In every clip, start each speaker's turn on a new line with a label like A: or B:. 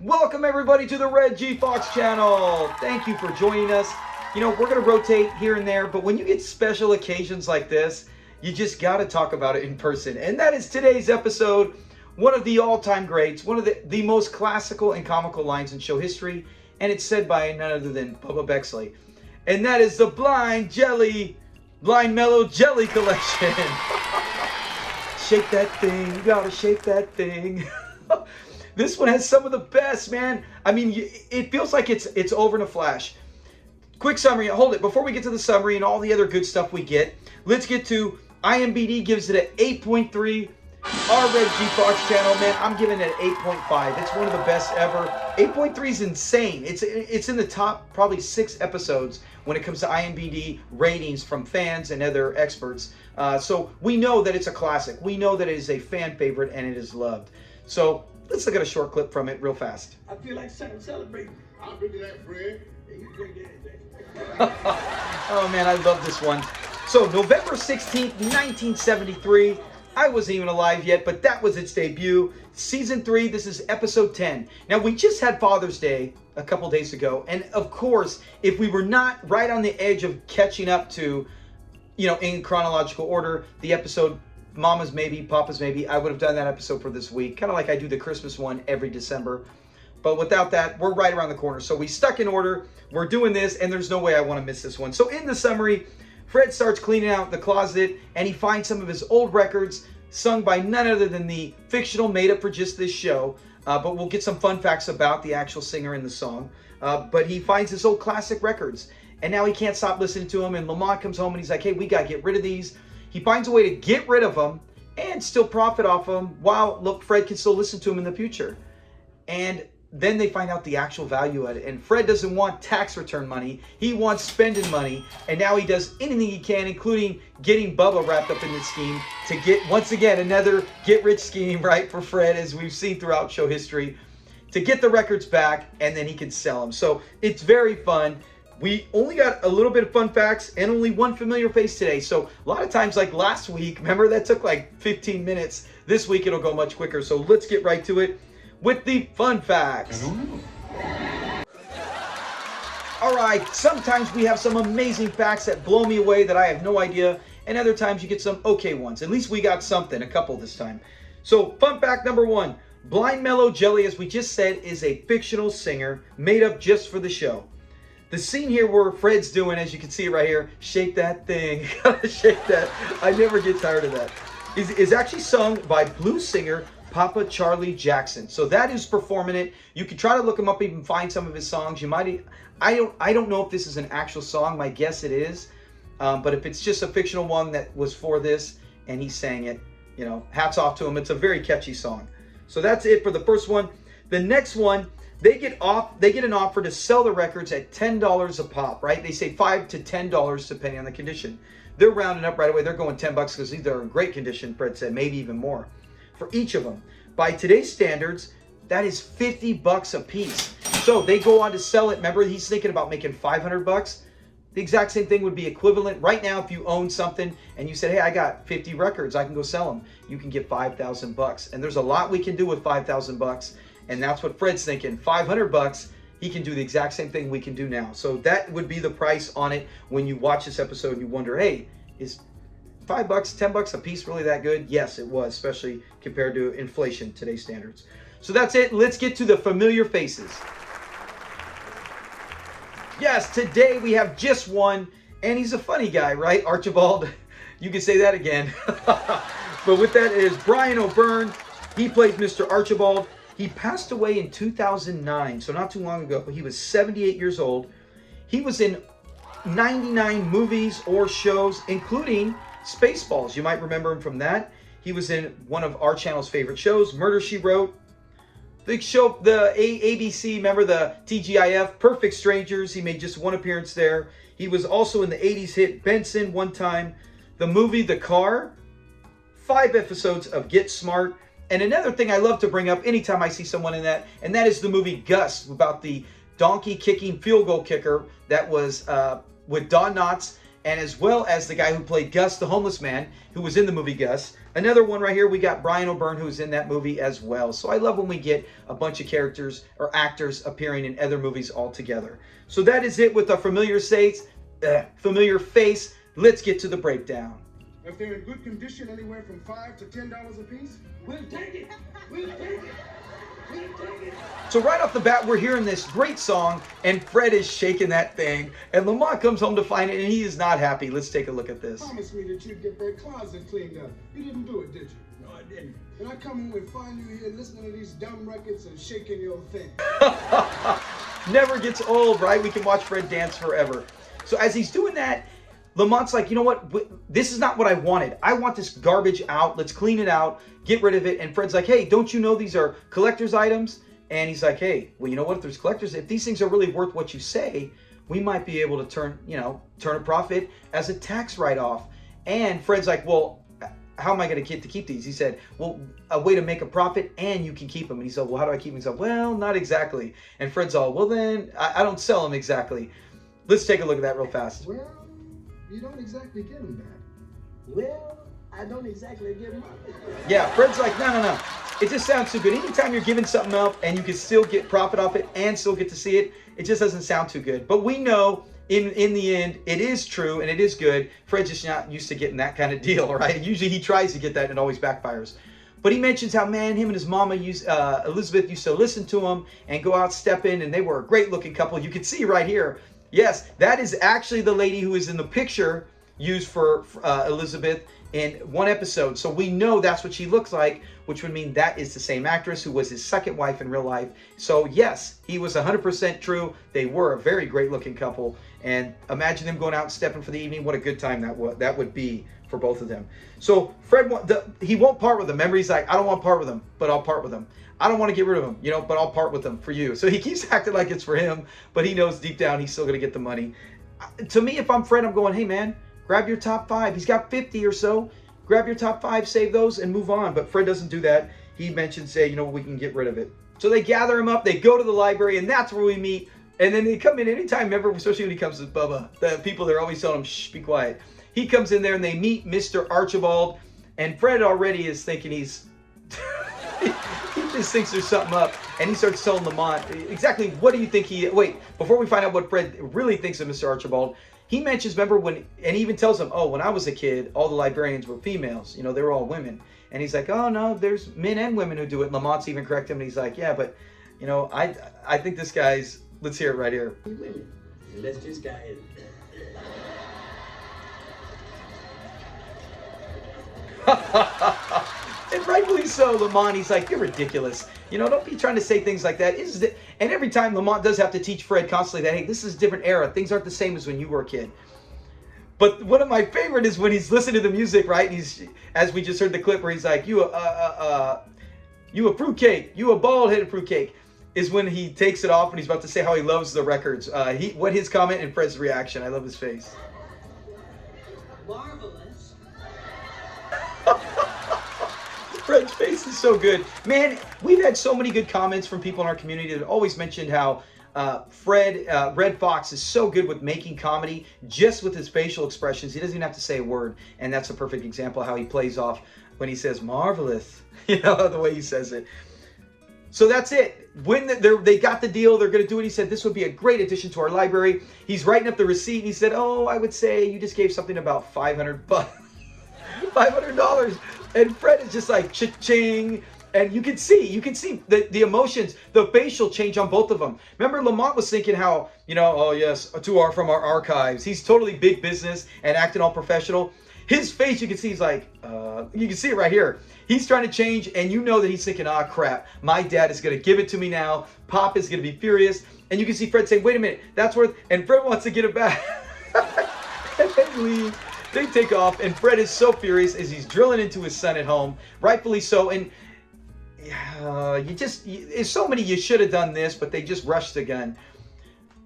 A: Welcome everybody to the Red G Fox channel. Thank you for joining us. You know, we're going to rotate here and there, but when you get special occasions like this, you just got to talk about it in person. And that is today's episode, one of the all-time greats, one of the most classical and comical lines in show history, and it's said by none other than Bubba Bexley. And that is the Blind Mellow Jelly Collection. Shake that thing, you gotta shake that thing. This one has some of the best, man. I mean, it feels like it's over in a flash. Quick summary, hold it. Before we get to the summary and all the other good stuff we get, let's get to IMDb gives it an 8.3. Our Red G Fox channel, man, I'm giving it an 8.5. It's one of the best ever. 8.3 is insane. It's in the top probably 6 episodes when it comes to IMDb ratings from fans and other experts. So we know that it's a classic. We know that it is a fan favorite and it is loved. So let's look at a short clip from it real fast.
B: I feel like celebrating.
C: I'll bring you that, Fred.
B: Hey, you bring anything.
A: Oh man, I love this one. So November 16th, 1973. I wasn't even alive yet, but that was its debut. Season 3, this is episode 10. Now, we just had Father's Day a couple days ago. And of course, if we were not right on the edge of catching up to, you know, in chronological order, the episode Mama's Maybe, Papa's Maybe, I would have done that episode for this week. Kind of like I do the Christmas one every December. But without that, we're right around the corner. So we stuck in order. We're doing this, and there's no way I want to miss this one. So in the summary, Fred starts cleaning out the closet, and he finds some of his old records sung by none other than the fictional made up for just this show. But we'll get some fun facts about the actual singer in the song. But he finds his old classic records, and now he can't stop listening to them. And Lamont comes home, and he's like, hey, we got to get rid of these. He finds a way to get rid of them and still profit off them while, look, Fred can still listen to them in the future. And then they find out the actual value of it. And Fred doesn't want tax return money. He wants spending money. And now he does anything he can, including getting Bubba wrapped up in this scheme to get, once again, another get-rich scheme, right, for Fred, as we've seen throughout show history, to get the records back, and then he can sell them. So it's very fun. We only got a little bit of fun facts and only one familiar face today. So a lot of times, like last week, remember, that took like 15 minutes. This week, it'll go much quicker. So let's get right to it with the fun facts. All right, sometimes we have some amazing facts that blow me away that I have no idea, and other times you get some okay ones. At least we got something, a couple this time. So fun fact number 1, Blind Mellow Jelly, as we just said, is a fictional singer made up just for the show. The scene here where Fred's doing, as you can see right here, shake that thing, gotta shake that. I never get tired of that. Is actually sung by blues singer Papa Charlie Jackson. So that is performing it. You can try to look him up, even find some of his songs. You might, I don't know if this is an actual song. My guess it is. But if it's just a fictional one that was for this and he sang it, you know, hats off to him. It's a very catchy song. So that's it for the first one. The next one, they get an offer to sell the records at $10 a pop, right? They say $5 to $10 depending on the condition. They're rounding up right away. They're going $10 because these are in great condition, Fred said, maybe even more for each of them. By today's standards, that is $50 a piece. So they go on to sell it. Remember, he's thinking about making $500. The exact same thing would be equivalent. Right now, if you own something and you said, hey, I got 50 records, I can go sell them. You can get $5,000. And there's a lot we can do with $5,000. And that's what Fred's thinking. $500, he can do the exact same thing we can do now. So that would be the price on it when you watch this episode and you wonder, hey, is $5, $10 a piece really that good? Yes, it was, especially compared to inflation, today's standards. So that's it. Let's get to the familiar faces. Yes, today we have just one, and he's a funny guy, right? Archibald, you can say that again. But with that, it is Brian O'Byrne. He plays Mr. Archibald. He passed away in 2009, so not too long ago. He was 78 years old. He was in 99 movies or shows, including Spaceballs. You might remember him from that. He was in one of our channel's favorite shows, Murder, She Wrote. The show, the ABC, remember the TGIF, Perfect Strangers. He made just one appearance there. He was also in the 80s hit Benson one time. The movie The Car. 5 episodes of Get Smart. And another thing I love to bring up anytime I see someone in that, and that is the movie Gus, about the donkey kicking field goal kicker that was with Don Knotts and as well as the guy who played Gus, the homeless man, who was in the movie Gus. Another one right here, we got Brian O'Byrne, who's in that movie as well. So I love when we get a bunch of characters or actors appearing in other movies all together. So that is it with our familiar face. Let's get to the breakdown.
C: If they're in good condition, anywhere from $5 to $10 a piece.
B: We'll take it. We'll take it. We'll take it.
A: So right off the bat, we're hearing this great song, and Fred is shaking that thing, and Lamont comes home to find it, and he is not happy. Let's take a look at this.
C: Promise me that you'd get that closet cleaned up. You didn't do it, did you?
B: No, I didn't.
C: And I come home and find you here listening to these dumb records and shaking your thing.
A: Never gets old, right? We can watch Fred dance forever. So as he's doing that, Lamont's like, you know what? This is not what I wanted. I want this garbage out. Let's clean it out. Get rid of it. And Fred's like, hey, don't you know these are collector's items? And he's like, hey, well, you know what? If there's collectors, if these things are really worth what you say, we might be able to turn a profit as a tax write-off. And Fred's like, well, how am I going to get to keep these? He said, well, a way to make a profit and you can keep them. And he said, well, how do I keep them? He said, well, not exactly. And Fred's all, well, then I don't sell them exactly. Let's take a look at that real fast.
C: Well, you don't exactly get them back.
B: Well, I don't exactly get mine.
A: Yeah, Fred's like, no. It just sounds too good. Anytime you're giving something up and you can still get profit off it and still get to see it, it just doesn't sound too good. But we know in the end, it is true and it is good. Fred's just not used to getting that kind of deal, right? Usually he tries to get that and it always backfires. But he mentions how, man, him and his mama, Elizabeth, used to listen to him and go out stepping, and they were a great-looking couple. You can see right here, yes, that is actually the lady who is in the picture used for Elizabeth in one episode. So we know that's what she looks like, which would mean that is the same actress who was his second wife in real life. So yes, he was 100% true. They were a very great looking couple. And imagine them going out and stepping for the evening. What a good time that would be for both of them. So Fred, he won't part with them. Remember, he's like, I don't want to part with them, but I'll part with them. I don't want to get rid of them, but I'll part with them for you. So he keeps acting like it's for him, but he knows deep down he's still going to get the money. To me, if I'm Fred, I'm going, hey man, grab your top 5. He's got 50 or so. Grab your top 5, save those, and move on. But Fred doesn't do that. He mentions, say, we can get rid of it. So they gather him up. They go to the library, and that's where we meet. And then they come in anytime, remember, especially when he comes with Bubba. The people, they're always telling him, shh, be quiet. He comes in there, and they meet Mr. Archibald. And Fred already is thinking he's... he just thinks there's something up. And he starts telling Lamont, exactly what do you think he... Wait, before we find out what Fred really thinks of Mr. Archibald, he mentions, remember, and he even tells him, oh, when I was a kid, all the librarians were females. They were all women. And he's like, oh, no, there's men and women who do it. And Lamont's even correct him. And he's like, yeah, but, I think this guy's... Let's hear it right here.
B: Let's just go ahead.
A: And rightfully so, Lamont, he's like, you're ridiculous. Don't be trying to say things like that. And every time Lamont does have to teach Fred constantly that, hey, this is a different era. Things aren't the same as when you were a kid. But one of my favorite is when he's listening to the music, right? He's, as we just heard the clip where he's like, you a fruitcake, you a bald-headed fruitcake, is when he takes it off and he's about to say how he loves the records. What his comment and Fred's reaction. I love his face.
D: Marvelous.
A: Fred's face is so good. Man, we've had so many good comments from people in our community that always mentioned how Red Fox is so good with making comedy just with his facial expressions. He doesn't even have to say a word. And that's a perfect example of how he plays off when he says marvelous. The way he says it. So that's it. When they got the deal, they're going to do it. He said this would be a great addition to our library. He's writing up the receipt. And he said, oh, I would say you just gave something about $500. $500. And Fred is just like, cha-ching. And you can see the emotions, the facial change on both of them. Remember, Lamont was thinking how, oh yes, from our archives. He's totally big business and acting all professional. His face, you can see, he's like, you can see it right here. He's trying to change, and you know that he's thinking, ah, crap. My dad is going to give it to me now. Pop is going to be furious. And you can see Fred saying, wait a minute, that's worth, and Fred wants to get it back. And they leave. They take off, and Fred is so furious as he's drilling into his son at home. Rightfully so. And there's so many you should have done this, but they just rushed the gun.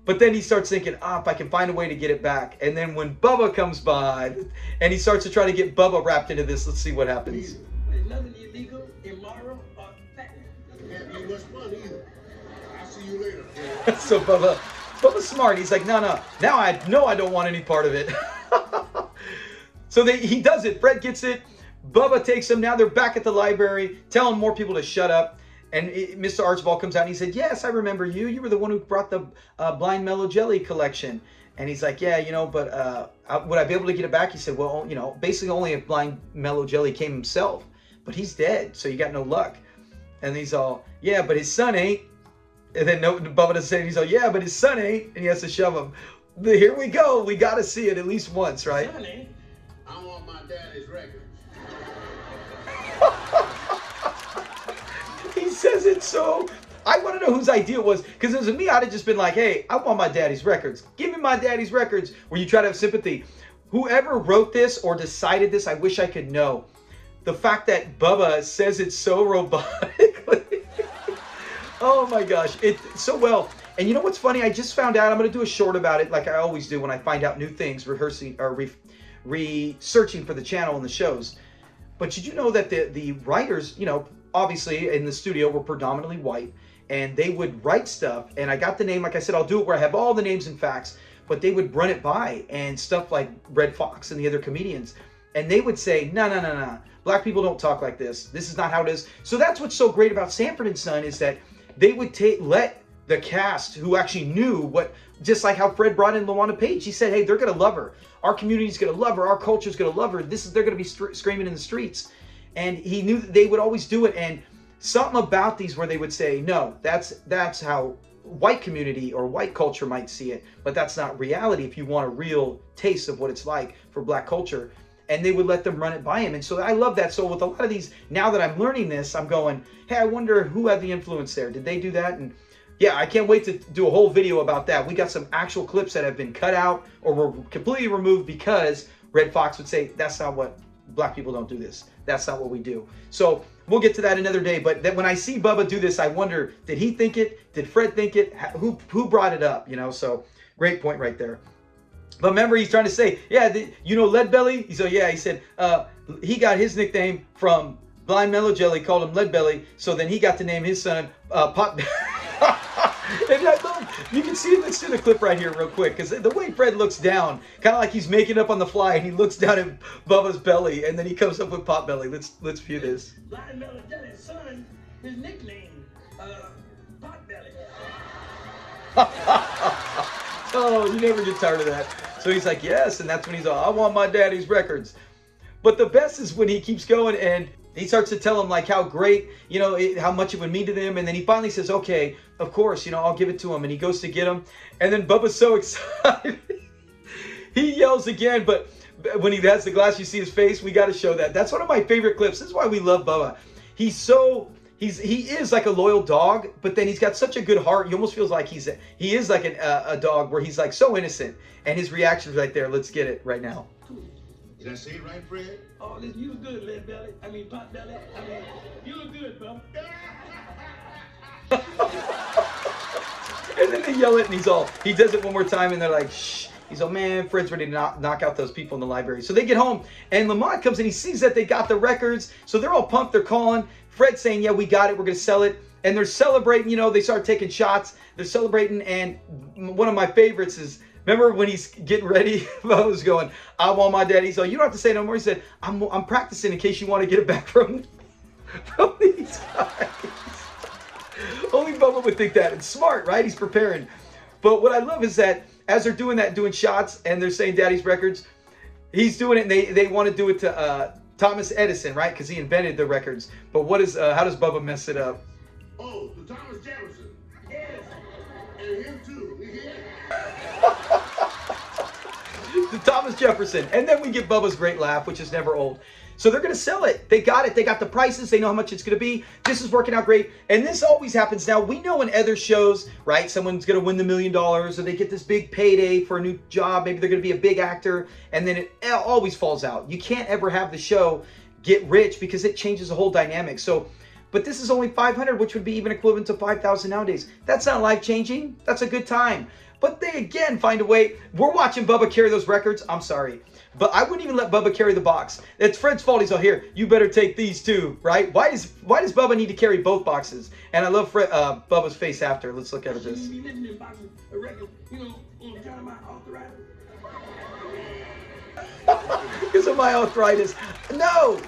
A: But then he starts thinking, if I can find a way to get it back. And then when Bubba comes by, and he starts to try to get Bubba wrapped into this, let's see what happens.
B: There's nothing illegal, immoral, or fattening.
C: Can't be much fun either. I'll see you later.
A: So Bubba's smart. He's like, no. Now I know I don't want any part of it. So he does it. Fred gets it. Bubba takes them. Now they're back at the library, telling more people to shut up. And Mr. Archibald comes out and he said, yes, I remember you. You were the one who brought the blind Mellow jelly collection. And he's like, yeah, but would I be able to get it back? He said, well, basically only if blind Mellow jelly came himself. But he's dead, so you got no luck. And he's all, yeah, but his son ain't. And then Bubba doesn't say it. He's all, yeah, but his son ain't. And he has to shove him. Here we go. We got to see it at least once, right?
B: Son ain't. I want my daddy's records.
A: He says it so. I want to know whose idea it was, because if it was me, I'd have just been like, hey, I want my daddy's records. Give me my daddy's records, where you try to have sympathy. Whoever wrote this or decided this, I wish I could know. The fact that Bubba says it so robotically. Oh my gosh, it's so well. And you know what's funny? I just found out, I'm going to do a short about it like I always do when I find out new things, rehearsing or researching for the channel and the shows. But did you know that the writers, obviously in the studio were predominantly white, and they would write stuff, and I got the name, like I said, I'll do it where I have all the names and facts, but they would run it by, and stuff like Red Fox and the other comedians, and they would say, no, black people don't talk like this. This is not how it is. So that's what's so great about Sanford and Son, is that they would let the cast who actually knew what, just like how Fred brought in LaWanda Page. He said, hey, they're going to love her. Our community's going to love her. Our culture's going to love her. They're going to be screaming in the streets. And he knew that they would always do it. And something about these where they would say, no, that's how white community or white culture might see it, but that's not reality if you want a real taste of what it's like for black culture. And they would let them run it by him. And so I love that. So with a lot of these, now that I'm learning this, I'm going, hey, I wonder who had the influence there. Did they do that? And yeah, I can't wait to do a whole video about that. We got some actual clips that have been cut out or were completely removed because Red Fox would say, that's not what, black people don't do this. That's not what we do. So we'll get to that another day. But then when I see Bubba do this, I wonder, did he think it? Did Fred think it? Who brought it up? So great point right there. But remember, he's trying to say, yeah, Lead Belly? He said, yeah, he said, he got his nickname from blind Mellow jelly, called him Lead Belly. So then he got to name his son Pot. And I love, you can see, let's do the clip right here real quick, because the way Fred looks down, kind of like he's making up on the fly, and he looks down at Bubba's belly, and then he comes up with Pot Belly. Let's view this.
B: Blind Mellow jelly's son, his nickname, Pot Belly.
A: Oh, you never get tired of that. So he's like, yes, and that's when he's all, I want my daddy's records. But the best is when he keeps going and he starts to tell them like how great, how much it would mean to them. And then he finally says, okay, of course, I'll give it to him. And he goes to get him. And then Bubba's so excited. He yells again, but when he has the glass, you see his face. We got to show that. That's one of my favorite clips. This is why we love Bubba. He is like a loyal dog, but then he's got such a good heart. He almost feels like he is like a dog where he's like so innocent. And his reaction's right there. Let's get it right now.
B: Did I say it right, Fred? Oh, listen, you look good, Lead Belly. Pot Belly. You look good, bro.
A: And then they yell it, and he does it one more time, and they're like, shh. He's like, man, Fred's ready to knock out those people in the library. So they get home, and Lamont comes in. He sees that they got the records. So they're all pumped. They're calling. Fred's saying, yeah, we got it. We're going to sell it. And they're celebrating. They start taking shots. They're celebrating. And one of my favorites is, remember when he's getting ready? I was going, I want my daddy. So you don't have to say no more. He said, I'm practicing in case you want to get it back from these guys. Only Bubba would think that. It's smart, right? He's preparing. But what I love is that as they're doing that, doing shots, and they're saying daddy's records, he's doing it, and they want to do it to Thomas Edison, right? Because he invented the records. But how does Bubba mess it up?
B: Oh, to Thomas Jefferson. Yes. And him too.
A: To Thomas Jefferson. And then we get Bubba's great laugh, which is never old. So they're going to sell it. They got it. They got the prices. They know how much it's going to be. This is working out great. And this always happens. Now, we know in other shows, right, someone's going to win the $1 million, or they get this big payday for a new job. Maybe they're going to be a big actor. And then it always falls out. You can't ever have the show get rich because it changes the whole dynamic. So, but this is only 500, which would be even equivalent to 5,000 nowadays. That's not life-changing. That's a good time. But they, again, find a way. We're watching Bubba carry those records. I'm sorry. But I wouldn't even let Bubba carry the box. It's Fred's fault. He's all, here, you better take these too, right? Why does Bubba need to carry both boxes? And I love Bubba's face after. Let's look at this. because of my arthritis. No,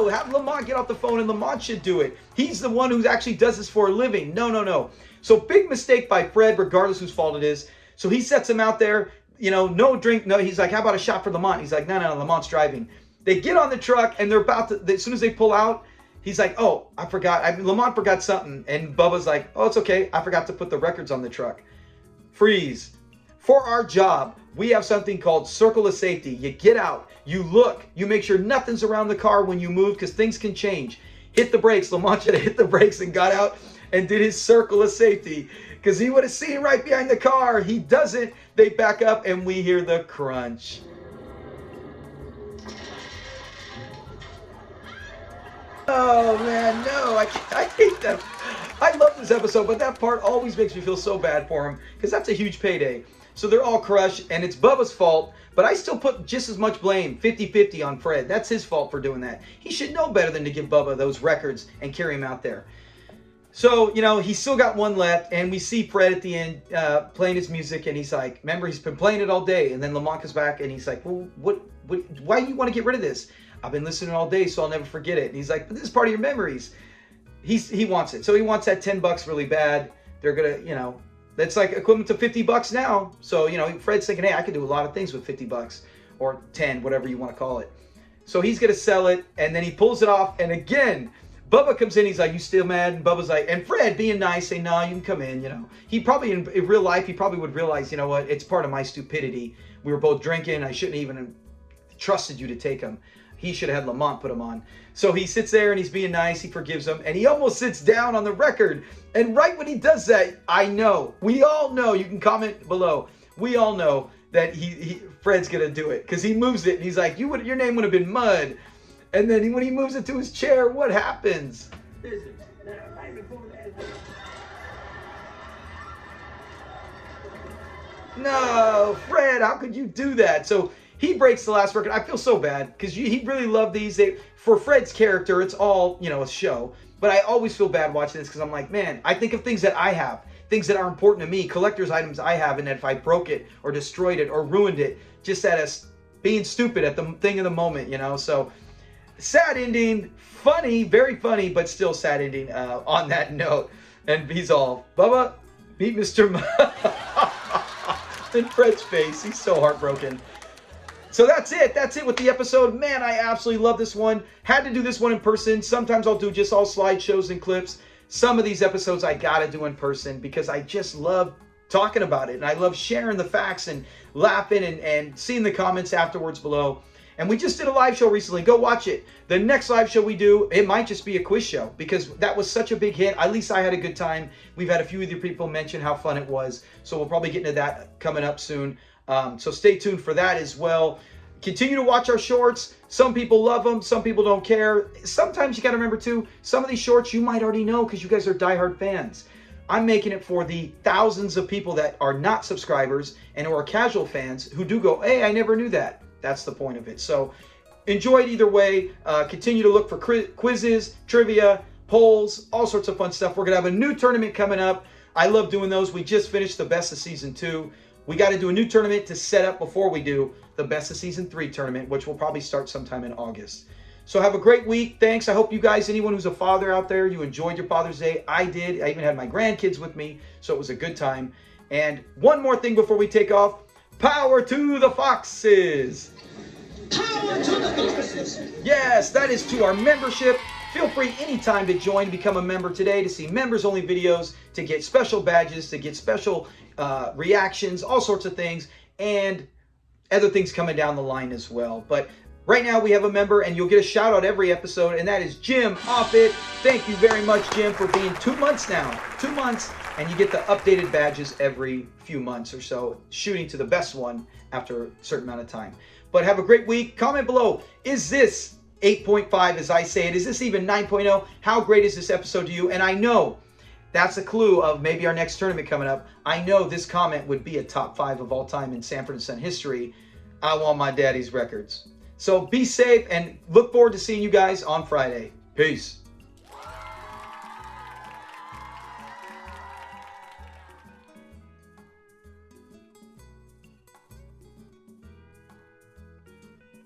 A: have Lamont get off the phone, and Lamont should do it. He's the one who actually does this for a living. No. So big mistake by Fred, regardless whose fault it is. So he sets him out there, no drink. No, he's like, how about a shot for Lamont? He's like, no, Lamont's driving. They get on the truck, and they're about to, as soon as they pull out, he's like, oh, I forgot. Lamont forgot something. And Bubba's like, oh, it's okay. I forgot to put the records on the truck. Freeze. For our job, we have something called circle of safety. You get out, you look, you make sure nothing's around the car when you move because things can change. Hit the brakes. Lamont should have hit the brakes and got out and did his circle of safety because he would have seen right behind the car. He doesn't. They back up and we hear the crunch. Oh man, no, I hate that. I love this episode, but that part always makes me feel so bad for him because that's a huge payday. So they're all crushed, and it's Bubba's fault, but I still put just as much blame, 50-50, on Fred. That's his fault for doing that. He should know better than to give Bubba those records and carry him out there. So, he's still got one left, and we see Fred at the end playing his music, and he's like, remember, he's been playing it all day, and then Lamont comes back, and he's like, well, why do you want to get rid of this? I've been listening all day, so I'll never forget it. And he's like, but this is part of your memories. He wants it. So he wants that $10 really bad. They're going to, that's like equivalent to $50 now. So, Fred's thinking, hey, I could do a lot of things with $50 or 10, whatever you want to call it. So he's going to sell it, and then he pulls it off. And again, Bubba comes in. He's like, you still mad? And Bubba's like, and Fred being nice, say, no, you can come in, He probably, in real life, he probably would realize, you know what, it's part of my stupidity. We were both drinking. I shouldn't even have trusted you to take him. He should have had Lamont put him on. So he sits there and he's being nice. He forgives him. And he almost sits down on the record. And right when he does that, I know. We all know. You can comment below. We all know that Fred's going to do it. Because he moves it. And he's like, your name would have been Mud. And then when he moves it to his chair, what happens? No, Fred, how could you do that? So he breaks the last record. I feel so bad because he really loved these. For Fred's character, it's all, a show. But I always feel bad watching this because I'm like, man, I think of things that I have, things that are important to me, collector's items I have, and that if I broke it or destroyed it or ruined it, just at us being stupid at the thing of the moment, So sad ending, funny, very funny, but still sad ending on that note. And he's all, Bubba, beat Mr. In Fred's face. He's so heartbroken. So that's it. That's it with the episode. Man, I absolutely love this one. Had to do this one in person. Sometimes I'll do just all slideshows and clips. Some of these episodes I gotta do in person because I just love talking about it. And I love sharing the facts and laughing and seeing the comments afterwards below. And we just did a live show recently. Go watch it. The next live show we do, it might just be a quiz show because that was such a big hit. At least I had a good time. We've had a few other people mention how fun it was. So we'll probably get into that coming up soon. So stay tuned for that as well. Continue to watch our shorts. Some people love them. Some people don't care. Sometimes you got to remember too, some of these shorts you might already know because you guys are diehard fans. I'm making it for the thousands of people that are not subscribers and who are casual fans who do go, hey, I never knew that. That's the point of it. So enjoy it either way. Continue to look for quizzes, trivia, polls, all sorts of fun stuff. We're going to have a new tournament coming up. I love doing those. We just finished the best of season 2. We got to do a new tournament to set up before we do the best of season 3 tournament, which will probably start sometime in August. So have a great week. Thanks. I hope you guys, anyone who's a father out there, you enjoyed your Father's Day. I did. I even had my grandkids with me, so it was a good time. And one more thing before we take off. Power to the Foxes.
C: Power to the Foxes.
A: Yes, that is to our membership. Feel free anytime to join, become a member today to see members-only videos, to get special badges, to get special reactions, all sorts of things, and other things coming down the line as well. But right now we have a member, and you'll get a shout-out every episode, and that is Jim Offit. Thank you very much, Jim, for being 2 months now. 2 months, and you get the updated badges every few months or so, shooting to the best one after a certain amount of time. But have a great week. Comment below, is this 8.5 as I say it? Is this even 9.0? How great is this episode to you? And I know that's a clue of maybe our next tournament coming up. I know this comment would be a top 5 of all time in Sanford and Son history. I want my daddy's records. So be safe and look forward to seeing you guys on Friday. Peace.